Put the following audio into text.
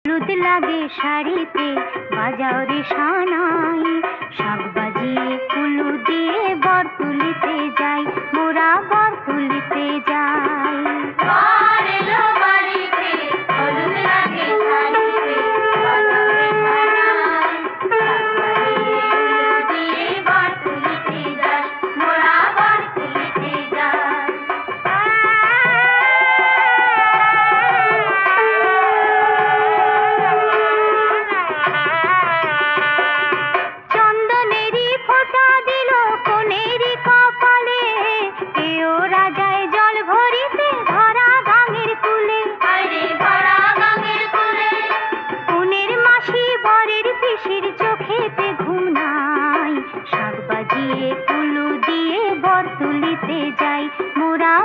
হলুদ লাগে শাড়িতে, বাজাও রে সানাই। শাক বাজিয়ে কুলু দিয়ে বর তুলিতে যাই, মোরা বর তুলিতে যাই। বর এলো বাড়িতে, হলুদ লাগে শাড়িতে, বাজাও রে সানাই। শাক বাজিয়ে কুলু দিয়ে বর তুলিতে যাই, মোরা বর তুলিতে যাই। চন্দনেরই ফোঁটা দিল কনেরই কপালে, কেও রাজায় জল ভরিতে ধরা গাঙের কুলে। আরে ভরা গাঙের কুলে, কনের মাসি বরের পিসির চোখেতে ঘুম নাই। শাক বাজিয়ে কুলু দিয়ে বর তুলিতে যাই, মোরা